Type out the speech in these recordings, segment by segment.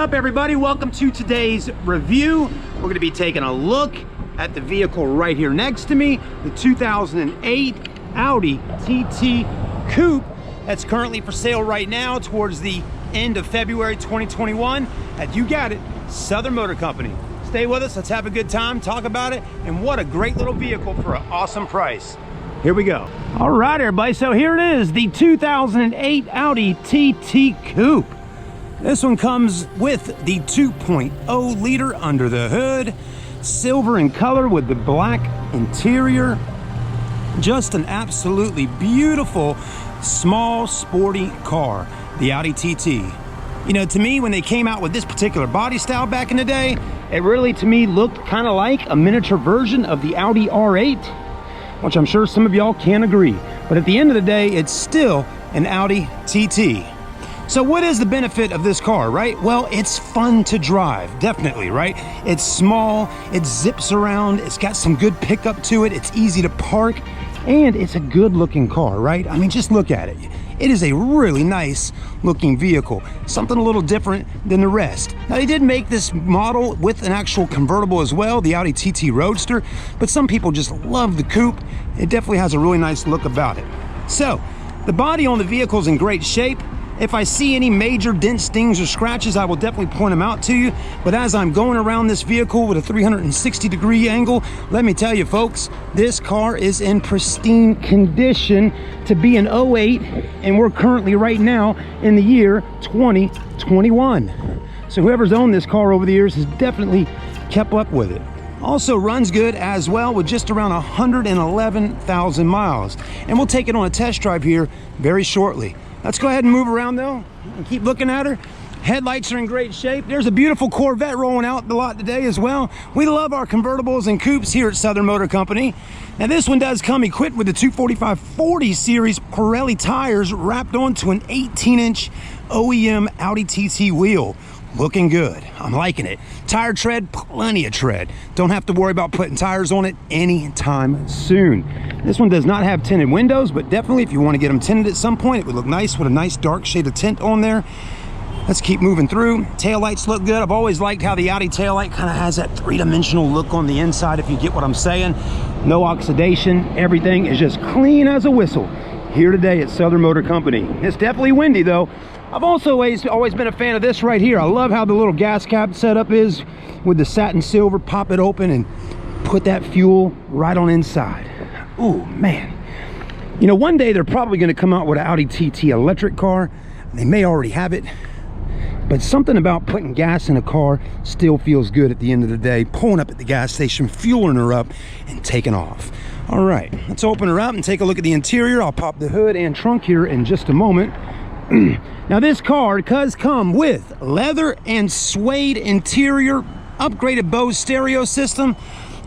up, everybody? Welcome to today's review. We're going to be taking a look at the vehicle right here next to me, the 2008 Audi TT Coupe that's currently for sale right now towards the end of February 2021 at, you got it, Southern Motor Company. Stay with us, let's have a good time, talk about it, and what a great little vehicle for an awesome price. Here we go. All right, everybody, so here it is, the 2008 Audi TT Coupe. This one comes with the 2.0 liter under the hood, silver in color with the black interior. Just an absolutely beautiful, small, sporty car, the Audi TT. You know, to me, when they came out with this particular body style back in the day, it really, to me, looked kind of like a miniature version of the Audi R8, which I'm sure some of y'all can agree. But at the end of the day, it's still an Audi TT. So what is the benefit of this car, right? Well, it's fun to drive, definitely, right? It's small, it zips around, it's got some good pickup to it, it's easy to park, and it's a good looking car, right? I mean, just look at it. It is a really nice looking vehicle, something a little different than the rest. Now, they did make this model with an actual convertible as well, the Audi TT Roadster, but some people just love the coupe. It definitely has a really nice look about it. So, the body on the vehicle is in great shape. If I see any major dents, stings, or scratches, I will definitely point them out to you. But as I'm going around this vehicle with a 360-degree angle, let me tell you, folks, this car is in pristine condition to be an 08, and we're currently right now in the year 2021. So whoever's owned this car over the years has definitely kept up with it. Also runs good as well with just around 111,000 miles. And we'll take it on a test drive here very shortly. Let's go ahead and move around though and keep looking at her. Headlights are in great shape. There's a beautiful Corvette rolling out the lot today as well. We love our convertibles and coupes here at Southern Motor Company. Now this one does come equipped with the 245/40 series Pirelli tires wrapped onto an 18-inch OEM Audi TT wheel. Looking good, I'm liking it. Tire tread, plenty of tread. Don't have to worry about putting tires on it anytime soon. This one does not have tinted windows, but definitely if you want to get them tinted at some point, it would look nice with a nice dark shade of tint on there. Let's keep moving through. Taillights look good. I've always liked how the Audi taillight kind of has that three-dimensional look on the inside, if you get what I'm saying. No oxidation, everything is just clean as a whistle here today at Southern Motor Company. It's definitely windy though. I've also always been a fan of this right here. I love how the little gas cap setup is with the satin silver. Pop it open and put that fuel right on inside. Ooh, man. You know, one day they're probably going to come out with an Audi TT electric car. They may already have it. But something about putting gas in a car still feels good at the end of the day. Pulling up at the gas station, fueling her up, and taking off. All right, let's open her up and take a look at the interior. I'll pop the hood and trunk here in just a moment. Now this car does come with leather and suede interior, upgraded Bose stereo system.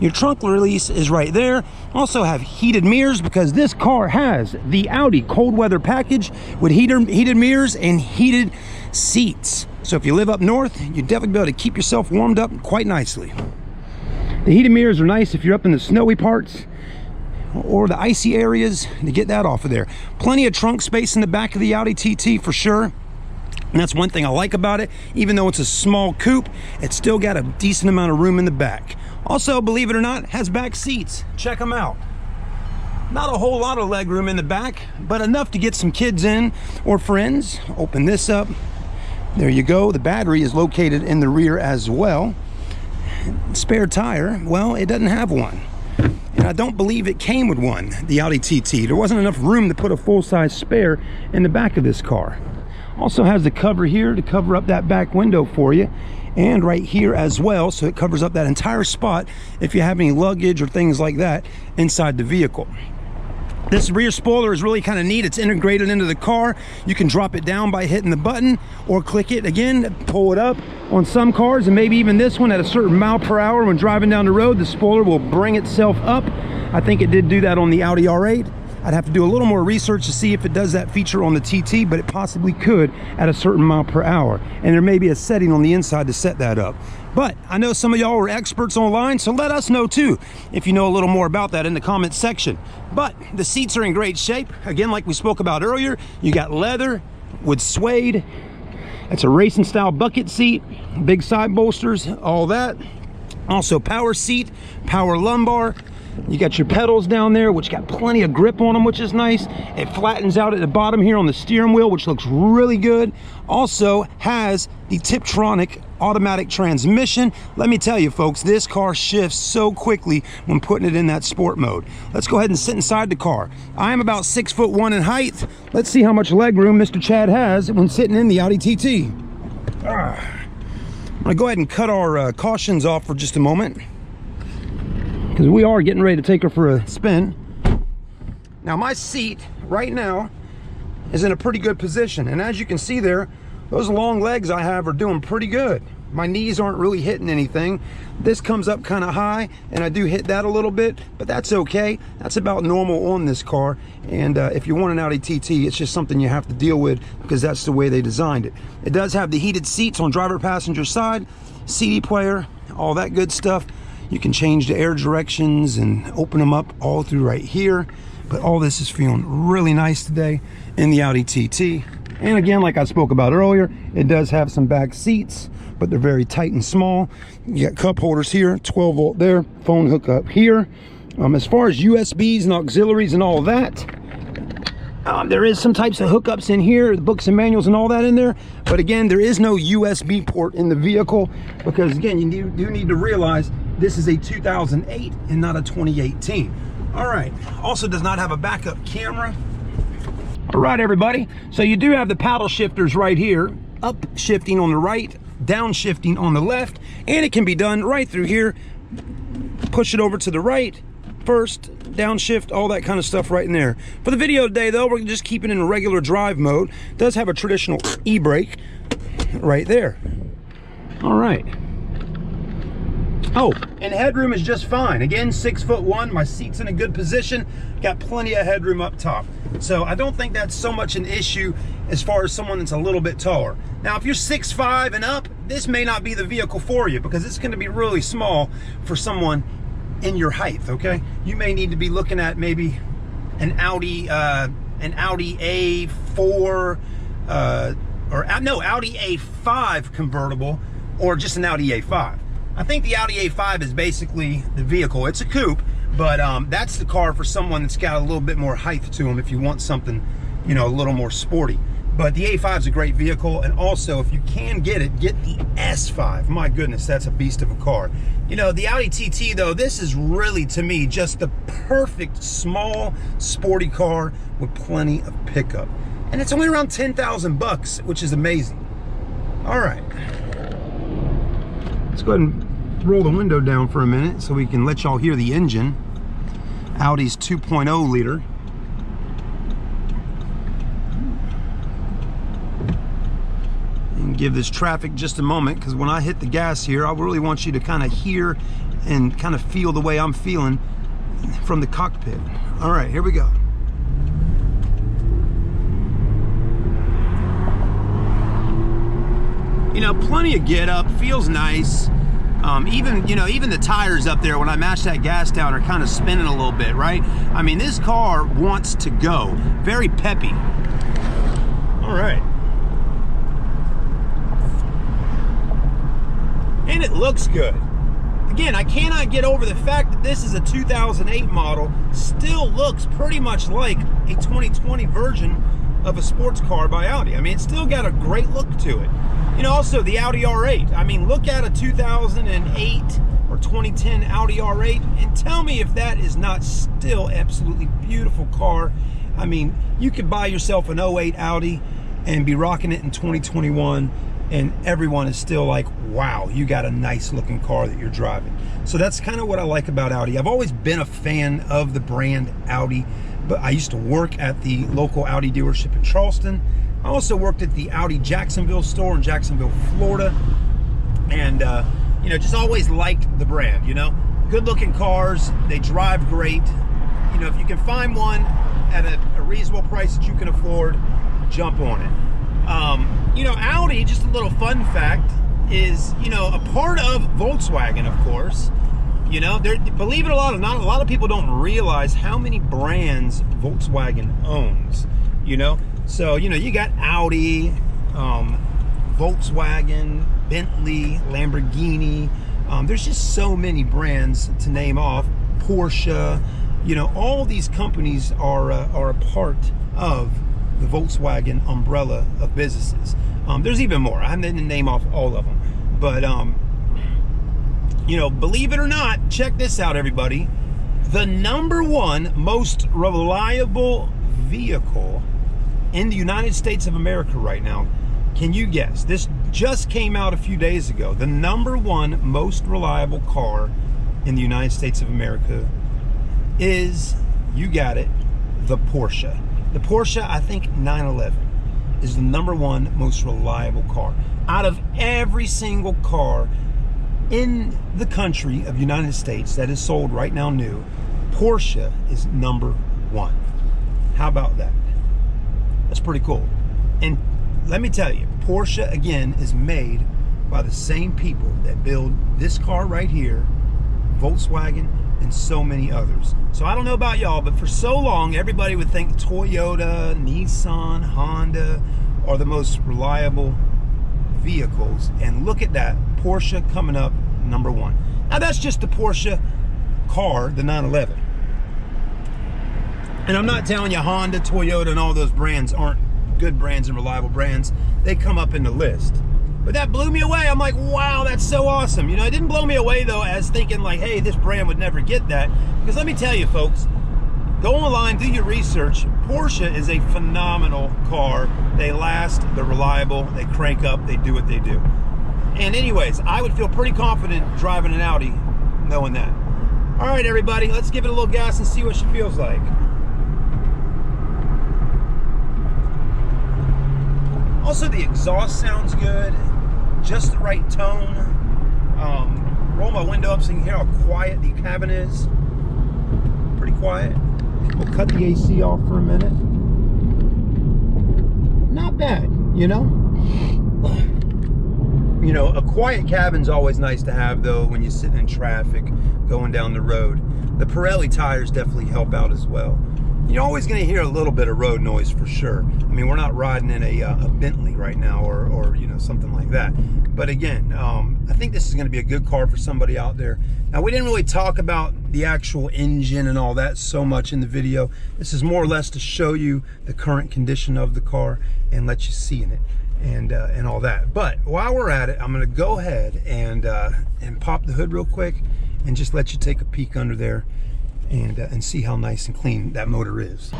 Your trunk release is right there. Also have heated mirrors because this car has the Audi cold weather package with heated mirrors and heated seats. So if you live up north, you'd definitely be able to keep yourself warmed up quite nicely. The heated mirrors are nice if you're up in the snowy parts or the icy areas to get that off of there. Plenty of trunk space in the back of the Audi TT for sure. And that's one thing I like about it. Even though it's a small coupe, it's still got a decent amount of room in the back. Also, believe it or not, has back seats. Check them out. Not a whole lot of leg room in the back, but enough to get some kids in or friends. Open this up. There you go. The battery is located in the rear as well. Spare tire, well, it doesn't have one. And I don't believe it came with one, the Audi TT. There wasn't enough room to put a full-size spare in the back of this car. Also has the cover here to cover up that back window for you, and right here as well, so it covers up that entire spot if you have any luggage or things like that inside the vehicle. This rear spoiler is really kind of neat. It's integrated into the car. You can drop it down by hitting the button or click it again, pull it up. On some cars, and maybe even this one, at a certain mile per hour when driving down the road, the spoiler will bring itself up. I think it did do that on the Audi R8. I'd have to do a little more research to see if it does that feature on the TT, but it possibly could at a certain mile per hour. And there may be a setting on the inside to set that up. But I know some of y'all are experts online, so let us know too if you know a little more about that in the comments section. But the seats are in great shape. Again, like we spoke about earlier, you got leather with suede. It's a racing style bucket seat, big side bolsters, all that. Also power seat, power lumbar. You got your pedals down there, which got plenty of grip on them, which is nice. It flattens out at the bottom here on the steering wheel, which looks really good. Also has the Tiptronic automatic transmission. Let me tell you folks, this car shifts so quickly when putting it in that sport mode. Let's go ahead and sit inside the car. I am about 6'1" in height. Let's see how much leg room Mr. Chad has when sitting in the Audi TT. I'm gonna go ahead and cut our cautions off for just a moment, because we are getting ready to take her for a spin. Now my seat right now is in a pretty good position, and as you can see there, those long legs I have are doing pretty good. My knees aren't really hitting anything. This comes up kind of high, and I do hit that a little bit, but that's okay. That's about normal on this car, and if you want an Audi TT, it's just something you have to deal with because that's the way they designed it. It does have the heated seats on driver passenger side, CD player, all that good stuff. You can change the air directions and open them up all through right here. But all this is feeling really nice today in the Audi TT. And again, like I spoke about earlier, it does have some back seats, but they're very tight and small. You got cup holders here, 12 volt there, phone hookup here. As far as USBs and auxiliaries and all that, there is some types of hookups in here, the books and manuals and all that in there. But again, there is no USB port in the vehicle because again, you do need to realize this is a 2008 and not a 2018. All right, also does not have a backup camera. All right, everybody, so you do have the paddle shifters right here, up shifting on the right, down shifting on the left, and it can be done right through here. Push it over to the right first, downshift, all that kind of stuff right in there. For the video today though, we're just keeping it in a regular drive mode. It does have a traditional e-brake right there. All right. Oh, and headroom is just fine. Again, 6'1", my seat's in a good position. Got plenty of headroom up top. So I don't think that's so much an issue as far as someone that's a little bit taller. Now, if you're 6'5" and up, this may not be the vehicle for you because it's gonna be really small for someone in your height, okay? You may need to be looking at maybe an Audi A4, Audi A5 convertible, or just an Audi A5. I think the Audi A5 is basically the vehicle. It's a coupe, but that's the car for someone that's got a little bit more height to them if you want something, you know, a little more sporty. But the A5 is a great vehicle, and also if you can get it, get the S5. My goodness, that's a beast of a car. You know, the Audi TT though, this is really, to me, just the perfect small sporty car with plenty of pickup. And it's only around 10,000 bucks, which is amazing. All right. Let's go ahead and roll the window down for a minute so we can let y'all hear the engine. Audi's 2.0 liter. And give this traffic just a moment, because when I hit the gas here, I really want you to kind of hear and kind of feel the way I'm feeling from the cockpit. All right, here we go. You know, plenty of get up, feels nice. Even the tires up there, when I mash that gas down, are kind of spinning a little bit, right? I mean, this car wants to go. Very peppy. All right. And it looks good. Again, I cannot get over the fact that this is a 2008 model, still looks pretty much like a 2020 version of a sports car by Audi. I mean, it's still got a great look to it. You know, also the Audi R8. I mean, look at a 2008 or 2010 Audi R8 and tell me if that is not still absolutely beautiful car. I mean, you could buy yourself an 08 Audi and be rocking it in 2021 and everyone is still like, wow, you got a nice looking car that you're driving. So that's kind of what I like about Audi. I've always been a fan of the brand Audi, but I used to work at the local Audi dealership in Charleston. I also worked at the Audi Jacksonville store in Jacksonville, Florida. And, you know, just always liked the brand, you know. Good looking cars, they drive great. You know, if you can find one at a reasonable price that you can afford, jump on it. You know, Audi, just a little fun fact, is, you know, a part of Volkswagen, of course. You know, believe it or not, a lot of people don't realize how many brands Volkswagen owns, you know. So, you know, you got Audi, Volkswagen, Bentley, Lamborghini. There's just so many brands to name off. Porsche, you know, all these companies are a part of the Volkswagen umbrella of businesses. There's even more. I didn't name off all of them, but you know, believe it or not, check this out, everybody. The #1 most reliable vehicle in the United States of America right now. Can you guess? This just came out a few days ago. The #1 most reliable car in the United States of America is, you got it, the Porsche. The Porsche, I think 911, is the #1 most reliable car. Out of every single car in the country of United States that is sold right now new, Porsche is #1. How about that? That's pretty cool. And let me tell you, Porsche, again, is made by the same people that build this car right here, Volkswagen, and so many others. So I don't know about y'all, but for so long, everybody would think Toyota, Nissan, Honda are the most reliable vehicles. And look at that, Porsche coming up #1. Now that's just the Porsche car, the 911. And I'm not telling you Honda, Toyota, and all those brands aren't good brands and reliable brands. They come up in the list. But that blew me away. I'm like, wow, that's so awesome. You know, it didn't blow me away though as thinking like, hey, this brand would never get that. Because let me tell you folks, go online, do your research. Porsche is a phenomenal car. They last, they're reliable, they crank up, they do what they do. And anyways, I would feel pretty confident driving an Audi knowing that. All right, everybody, let's give it a little gas and see what she feels like. Also, the exhaust sounds good, just the right tone. Roll my window up so you can hear how quiet the cabin is. Pretty quiet. We'll cut the AC off for a minute. Not bad, you know? You know, a quiet cabin's always nice to have though when you're sitting in traffic, going down the road. The Pirelli tires definitely help out as well. You're always going to hear a little bit of road noise for sure. I mean, we're not riding in a Bentley right now or you know, something like that. But again, I think this is going to be a good car for somebody out there. Now, we didn't really talk about the actual engine and all that so much in the video. This is more or less to show you the current condition of the car and let you see in it and all that. But while we're at it, I'm going to go ahead and pop the hood real quick and just let you take a peek under there and see how nice and clean that motor is.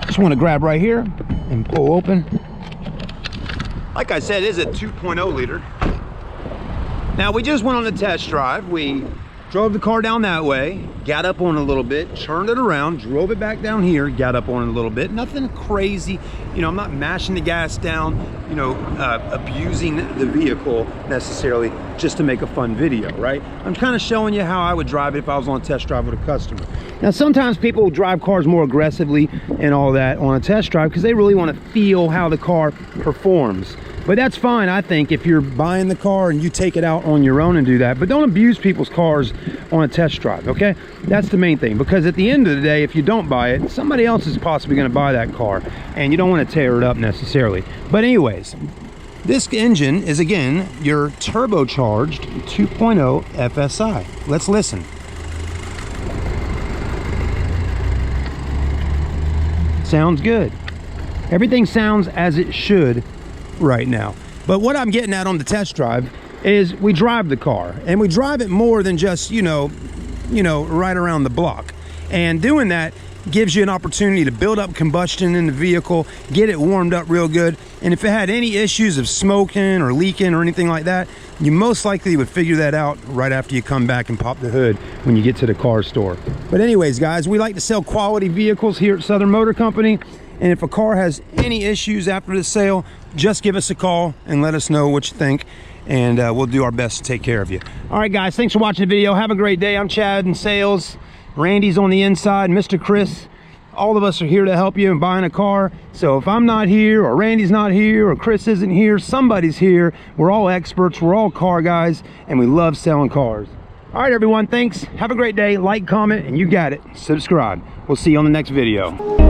Just want to grab right here and pull open. Like I said, it is a 2.0 liter. Now we just went on a test drive. We drove the car down that way, got up on it a little bit, turned it around, drove it back down here, got up on it a little bit. Nothing crazy. You know, I'm not mashing the gas down, you know, abusing the vehicle necessarily just to make a fun video, right? I'm kind of showing you how I would drive it if I was on a test drive with a customer. Now, sometimes people drive cars more aggressively and all that on a test drive because they really want to feel how the car performs. But that's fine, I think, if you're buying the car and you take it out on your own and do that. But don't abuse people's cars on a test drive, okay? That's the main thing, because at the end of the day, if you don't buy it, somebody else is possibly going to buy that car, and you don't want to tear it up necessarily. But anyways, this engine is, again, your turbocharged 2.0 FSI. Let's listen. Sounds good. Everything sounds as it should right now. But what I'm getting at on the test drive is we drive the car, and we drive it more than just, you know, right around the block. And doing that gives you an opportunity to build up combustion in the vehicle, get it warmed up real good. And if it had any issues of smoking or leaking or anything like that, you most likely would figure that out right after you come back and pop the hood when you get to the car store. But anyways, guys, we like to sell quality vehicles here at Southern Motor Company. And if a car has any issues after the sale, just give us a call and let us know what you think, and we'll do our best to take care of you. All right, guys, thanks for watching the video. Have a great day. I'm Chad in sales. Randy's on the inside, Mr. Chris. All of us are here to help you in buying a car. So if I'm not here, or Randy's not here, or Chris isn't here, somebody's here. We're all experts. We're all car guys, and we love selling cars. All right, everyone, thanks. Have a great day. Like, comment, and you got it. Subscribe. We'll see you on the next video.